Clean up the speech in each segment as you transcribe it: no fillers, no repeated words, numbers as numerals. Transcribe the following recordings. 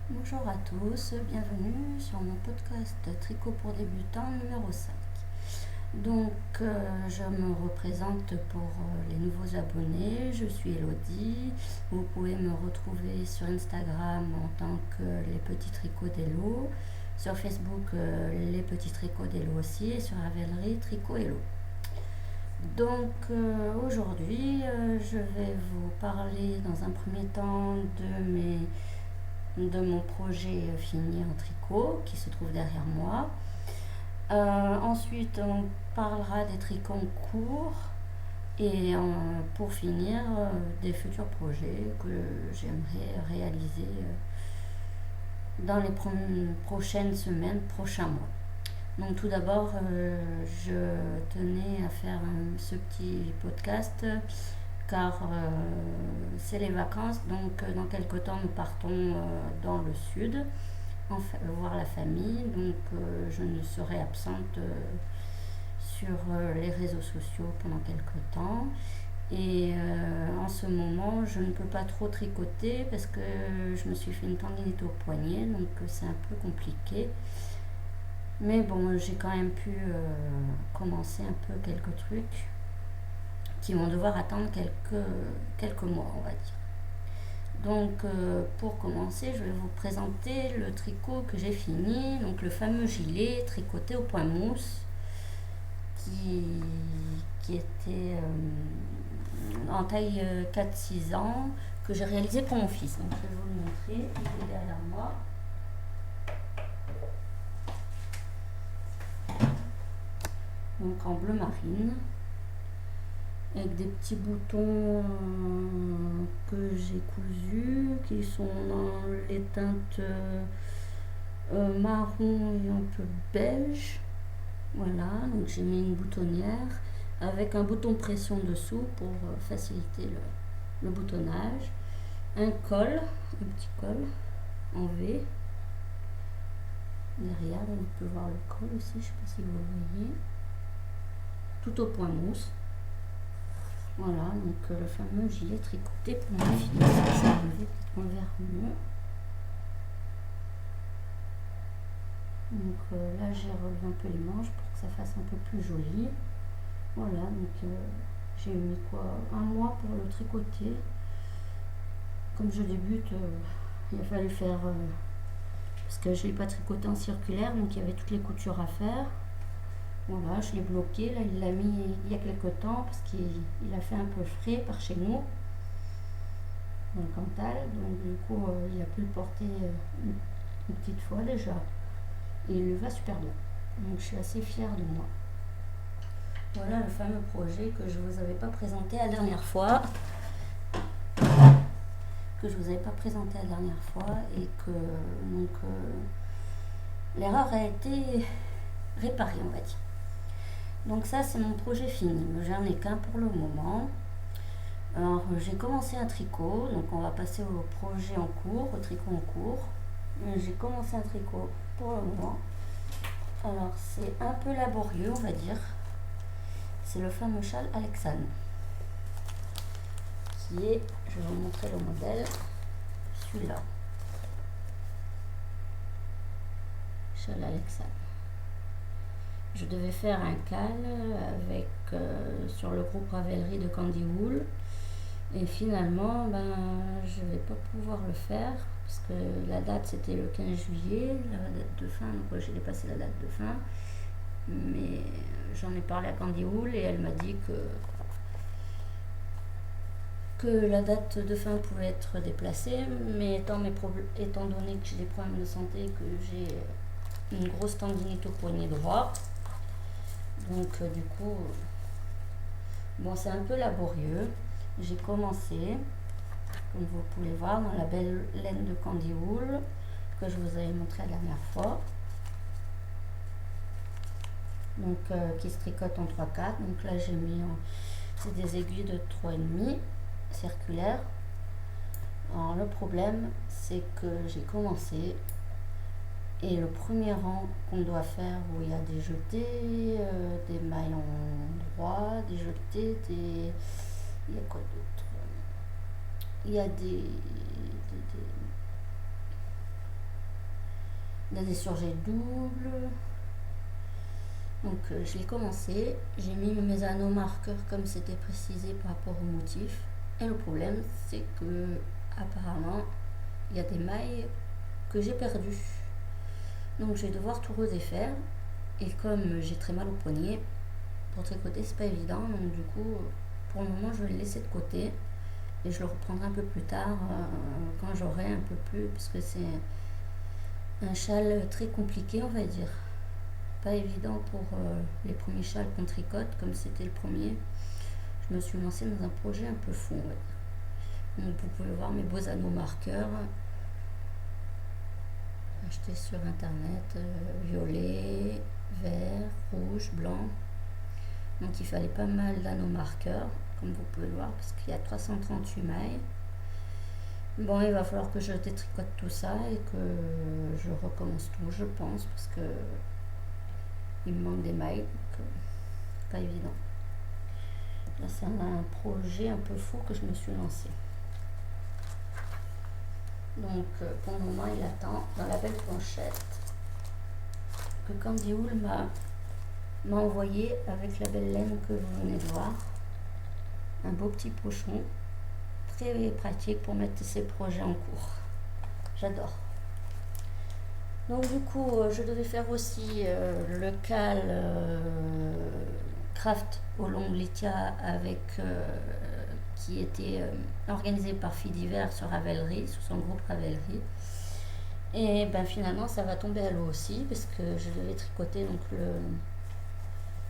Bonjour à tous, bienvenue sur mon podcast Tricot pour débutants numéro 5. Je me représente pour les nouveaux abonnés, je suis Elodie. Vous pouvez me retrouver sur Instagram en tant que Les Petits Tricots d'Elo, sur Facebook Les Petits Tricots d'Elo aussi et sur Ravelry Tricot Elo. Aujourd'hui, je vais vous parler dans un premier temps de mon projet fini en tricot qui se trouve derrière moi. Ensuite, on parlera des tricots en cours et pour finir, des futurs projets que j'aimerais réaliser dans les prochaines semaines, prochains mois. Donc tout d'abord, je tenais à faire ce petit podcast car c'est les vacances, donc dans quelques temps nous partons dans le sud voir la famille, je ne serai absente sur les réseaux sociaux pendant quelques temps. Et en ce moment, je ne peux pas trop tricoter parce que je me suis fait une tendinite au poignet, donc c'est un peu compliqué. Mais bon, j'ai quand même pu commencer un peu quelques trucs qui vont devoir attendre quelques mois, on va dire. Pour commencer, je vais vous présenter le tricot que j'ai fini, donc le fameux gilet tricoté au point mousse qui était en taille 4-6 ans, que j'ai réalisé pour mon fils. Donc je vais vous le montrer, il est derrière moi. Donc en bleu marine, avec des petits boutons que j'ai cousus, qui sont dans les teintes marron et un peu beige. Voilà, donc j'ai mis une boutonnière avec un bouton pression dessous pour faciliter le boutonnage. Un petit col en V. Derrière, on peut voir le col aussi, je ne sais pas si vous voyez. Tout au point mousse. Voilà, donc le fameux gilet tricoté pour mon fils. Ça va envers mieux. Là, j'ai relevé un peu les manches pour que ça fasse un peu plus joli. Voilà, j'ai mis un mois pour le tricoter. Comme je débute, il a fallu faire parce que je ne l'ai pas tricoté en circulaire, donc il y avait toutes les coutures à faire. Voilà, je l'ai bloqué. Là, il l'a mis il y a quelques temps parce qu'il a fait un peu frais par chez nous, dans le Cantal. Donc, du coup, il a pu le porter une petite fois déjà. Et il le va super bien. Donc, je suis assez fière de moi. Voilà le fameux projet que je ne vous avais pas présenté la dernière fois. Et que l'erreur a été réparée, on va dire. Donc ça, c'est mon projet fini. J'en ai qu'un pour le moment. Alors, j'ai commencé un tricot. Donc, on va passer au projet en cours, au tricot en cours. J'ai commencé un tricot pour le moment. Alors, c'est un peu laborieux, on va dire. C'est le fameux châle Alexane. Je vais vous montrer le modèle. Celui-là. Châle Alexane. Je devais faire un cal avec sur le groupe Ravelry de Candy Wool. Et finalement, je ne vais pas pouvoir le faire parce que la date c'était le 15 juillet, la date de fin, donc j'ai dépassé la date de fin. Mais j'en ai parlé à Candy Wool et elle m'a dit que la date de fin pouvait être déplacée, mais étant donné que j'ai des problèmes de santé, que j'ai une grosse tendinite au poignet droit, du coup, c'est un peu laborieux. J'ai commencé, comme vous pouvez voir, dans la belle laine de Candy Wool que je vous avais montré la dernière fois. Qui se tricote en 3/4. Donc là, j'ai mis c'est des aiguilles de 3,5 circulaires. Alors le problème, c'est que j'ai commencé et le premier rang qu'on doit faire où il y a des jetés, des mailles en droit, des jetés, il y a quoi d'autre? Il y a des des surgés doubles. Donc je l'ai commencé, j'ai mis mes anneaux marqueurs comme c'était précisé par rapport au motif. Et le problème c'est que apparemment il y a des mailles que j'ai perdues. Donc je vais devoir tout redéfaire. Et comme j'ai très mal au poignet, pour tricoter c'est pas évident. Donc du coup pour le moment je vais le laisser de côté. Et je le reprendrai un peu plus tard quand j'aurai un peu plus, parce que c'est un châle très compliqué on va dire. Pas évident pour les premiers châles qu'on tricote, comme c'était le premier. Je me suis lancée dans un projet un peu fou. Ouais. Donc vous pouvez voir mes beaux anneaux marqueurs achetés sur internet, violet, vert, rouge, blanc. Donc il fallait pas mal d'anneaux marqueurs, comme vous pouvez le voir, parce qu'il y a 338 mailles. Bon, il va falloir que je détricote tout ça et que je recommence tout, je pense, parce que il me manque des mailles, donc pas évident. Là, c'est un projet un peu fou que je me suis lancé. Donc, pour le moment, il attend dans la belle planchette que Candy Wool m'a envoyé avec la belle laine que vous venez de voir. Un beau petit pochon, très pratique pour mettre ses projets en cours. J'adore. Donc du coup, je devais faire aussi le cal craft au long Litia avec qui était organisé par Filles d'hiver sur Ravelry, sous son groupe Ravelry. Et ben finalement, ça va tomber à l'eau aussi parce que je devais tricoter donc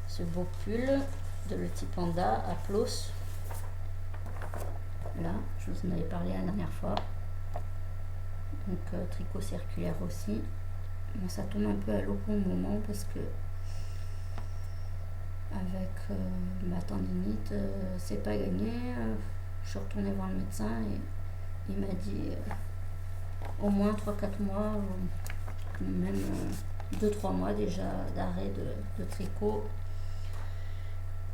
ce beau pull de Le Petit Panda à Plos. Là, je vous en avais parlé la dernière fois. Donc tricot circulaire aussi. Bon, ça tombe un peu à l'eau pour le moment parce que avec ma tendinite, c'est pas gagné. Je suis retournée voir le médecin et il m'a dit au moins 3-4 mois, même 2-3 mois déjà d'arrêt de tricot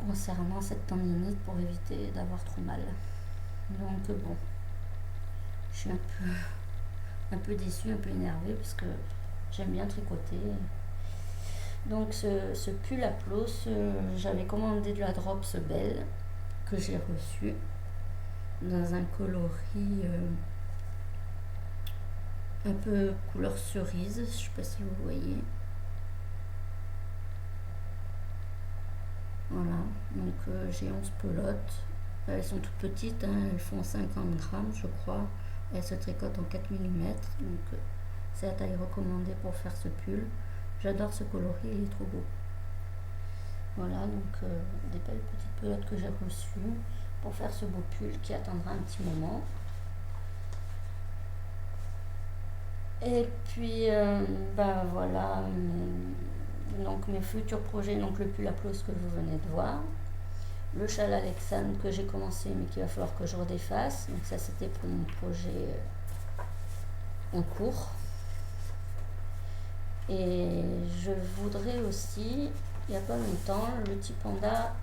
concernant cette tendinite pour éviter d'avoir trop mal. Donc bon, je suis un peu déçue, un peu énervée parce que j'aime bien tricoter. Donc ce pull à Plos, j'avais commandé de la Drops Belle que j'ai reçu dans un coloris un peu couleur cerise, je sais pas si vous voyez. Voilà, donc j'ai 11 pelotes. Elles sont toutes petites, hein, elles font 50 grammes je crois. Elles se tricotent en 4 mm, donc c'est la taille recommandée pour faire ce pull. J'adore ce coloris, il est trop beau. Voilà, donc des belles petites pelotes que j'ai reçues pour faire ce beau pull qui attendra un petit moment. Et puis, ben voilà, donc mes futurs projets, donc le pull à Plos que vous venez de voir. Le châle Alexandre que j'ai commencé mais qu'il va falloir que je redéfasse. Donc ça c'était pour mon projet en cours. Et je voudrais aussi, il n'y a pas longtemps, le petit panda,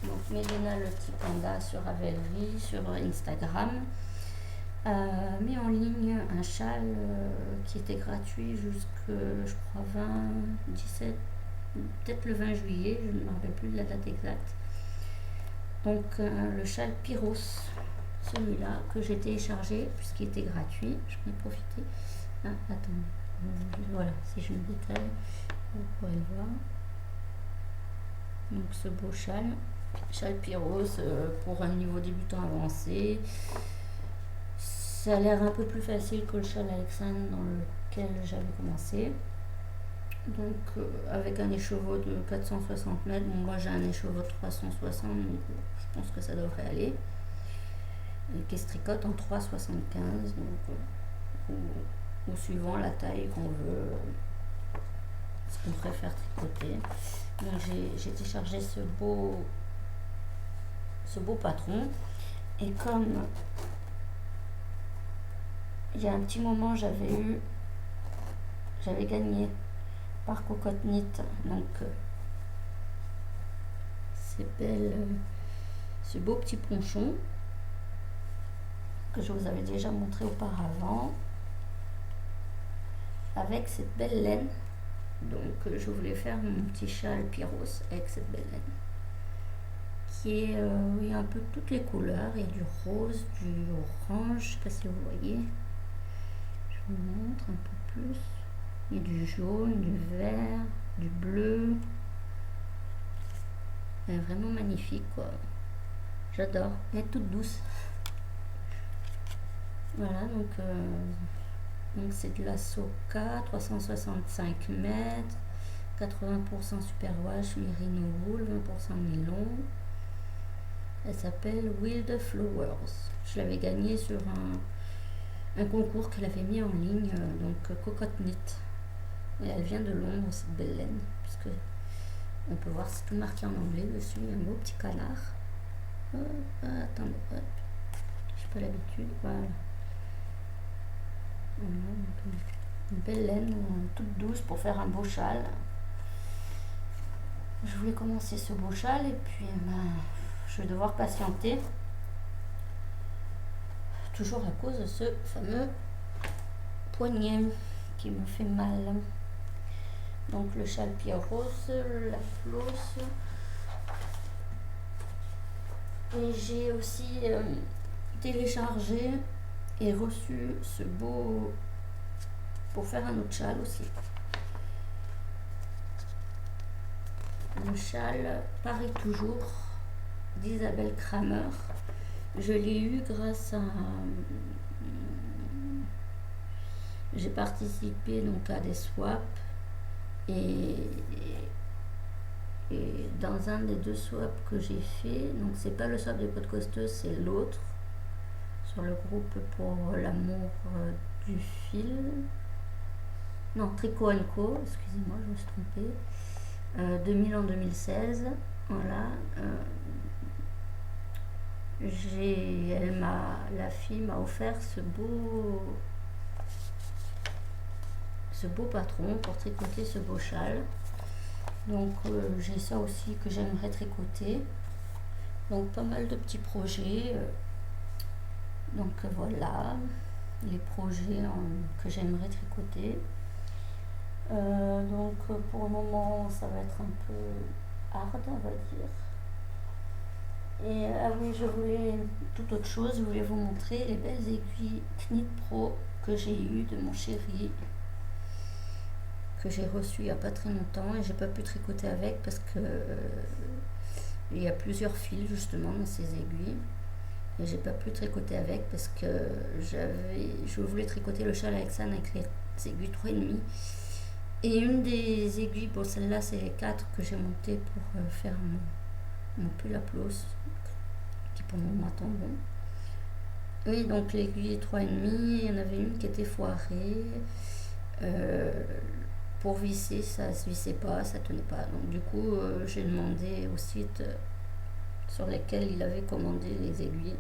donc Mélina le petit panda sur Ravelry, sur Instagram, a mis en ligne un châle qui était gratuit jusque, je crois, 17, peut-être le 20 juillet, je ne me rappelle plus de la date exacte. Donc le châle Pyros, celui-là que j'ai téléchargé puisqu'il était gratuit, j'en ai profité. Ah, attendez. Voilà, si je me détaille, vous pourrez le voir. Donc ce beau châle Pyros pour un niveau débutant avancé. Ça a l'air un peu plus facile que le châle Alexandre dans lequel j'avais commencé. Donc avec un écheveau de 460 mètres, bon, moi j'ai un écheveau de 360, donc je pense que ça devrait aller. Et qui se tricote en 3,75, donc ou suivant la taille qu'on veut, ce qu'on préfère tricoter. Donc j'ai téléchargé ce beau patron, et comme il y a un petit moment j'avais gagné par Cocotte Knit, donc ce beau petit ponchon que je vous avais déjà montré auparavant. avec cette belle laine. Donc je voulais faire mon petit châle Pyros avec cette belle laine. Qui est, il y a un peu toutes les couleurs. Il y a du rose, du orange, je sais pas si vous voyez. Je vous montre un peu plus. Il y a du jaune, du vert, du bleu. Elle est vraiment magnifique quoi. J'adore. Elle est toute douce. Voilà, donc c'est de la Soka, 365 mètres, 80% superwash, merino wool, 20% nylon. Elle s'appelle Wild Flowers. Je l'avais gagnée sur un concours qu'elle avait mis en ligne, donc Cocotte Knit. Et elle vient de Londres, cette belle laine, puisque on peut voir, c'est tout marqué en anglais dessus. Un beau petit canard. Attendez, hop. J'ai pas l'habitude, voilà. Une belle laine toute douce pour faire un beau châle. Je voulais commencer ce beau châle et puis je vais devoir patienter. Toujours à cause de ce fameux poignet qui me fait mal. Donc le châle Pyros, la flosse. Et j'ai aussi téléchargé et reçu ce beau pour faire un autre châle aussi. Le châle Paris toujours d'Isabelle Kramer. Je l'ai eu grâce à j'ai participé donc à des swaps et dans un des deux swaps que j'ai fait, donc c'est pas le swap des potes costeuses, c'est l'autre sur le groupe pour l'amour du fil, non, Tricot & Co, excusez-moi, je me suis trompée, 2000 en 2016, voilà. La fille m'a offert ce beau patron pour tricoter ce beau châle. Donc j'ai ça aussi que j'aimerais tricoter. Donc pas mal de petits projets. Donc voilà les projets que j'aimerais tricoter. Donc pour le moment ça va être un peu hard, on va dire. Et ah oui, je voulais toute autre chose, je voulais vous montrer les belles aiguilles Knit Pro que j'ai eues de mon chéri, que j'ai reçu il n'y a pas très longtemps et j'ai pas pu tricoter avec parce que il y a plusieurs fils justement dans ces aiguilles et j'ai pas pu tricoter avec parce que je voulais tricoter le châle avec ça avec les aiguilles 3,5 et une des aiguilles, bon celle-là c'est les 4 que j'ai montées pour faire mon pull à plos qui pour le moment attend bon. Oui, donc l'aiguille 3,5, il y en avait une qui était foirée. Pour visser, ça se vissait pas, ça tenait pas. Donc du coup, j'ai demandé au site sur lequel il avait commandé les aiguilles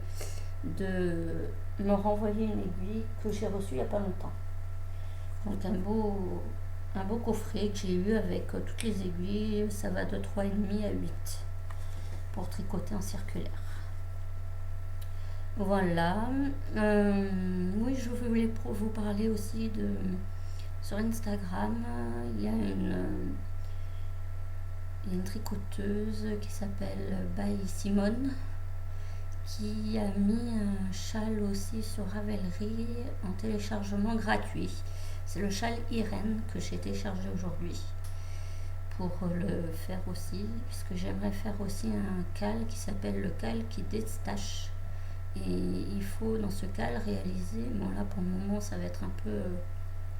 de me renvoyer une aiguille que j'ai reçue il n'y a pas longtemps. Donc un beau coffret que j'ai eu avec toutes les aiguilles, ça va de 3,5 à 8 pour tricoter en circulaire. Voilà. Oui, je voulais vous parler aussi sur Instagram, il y a une tricoteuse qui s'appelle By Simone qui a mis un châle aussi sur Ravelry en téléchargement gratuit. C'est le châle Irène que j'ai téléchargé aujourd'hui pour le faire aussi, puisque j'aimerais faire aussi un cal qui s'appelle le cal qui détache. Et il faut dans ce cal réaliser, bon là pour le moment ça va être un peu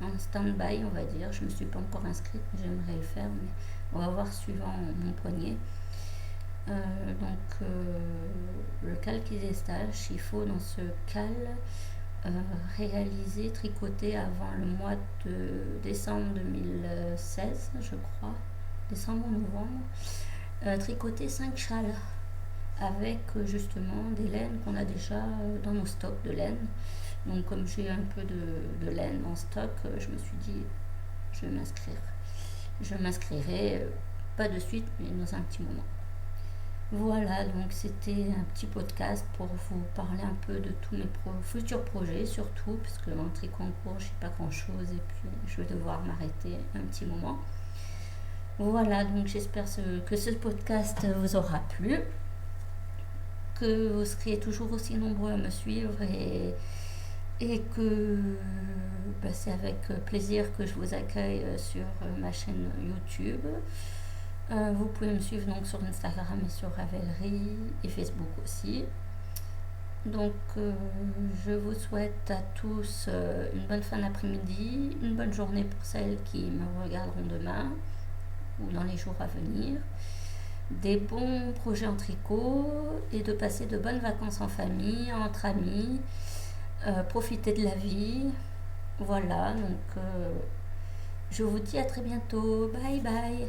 en stand-by on va dire, je me suis pas encore inscrite mais j'aimerais le faire, mais on va voir suivant mon poignet. Le cal qui détache, il faut dans ce cal réaliser, tricoter avant le mois de décembre 2016 je crois, décembre ou novembre, tricoter 5 châles avec justement des laines qu'on a déjà dans nos stocks de laine. Donc comme j'ai un peu de laine en stock, je me suis dit je vais m'inscrire. Je m'inscrirai pas de suite mais dans un petit moment. Voilà, donc c'était un petit podcast pour vous parler un peu de tous mes futurs projets, surtout, parce que en tricot en cours, je sais pas grand-chose et puis je vais devoir m'arrêter un petit moment. Voilà, donc j'espère que ce podcast vous aura plu, que vous serez toujours aussi nombreux à me suivre et que c'est avec plaisir que je vous accueille sur ma chaîne YouTube. Vous pouvez me suivre donc sur Instagram et sur Ravelry et Facebook aussi. Donc je vous souhaite à tous une bonne fin d'après-midi, une bonne journée pour celles qui me regarderont demain ou dans les jours à venir, des bons projets en tricot et de passer de bonnes vacances en famille, entre amis, profiter de la vie. Voilà, donc je vous dis à très bientôt. Bye bye.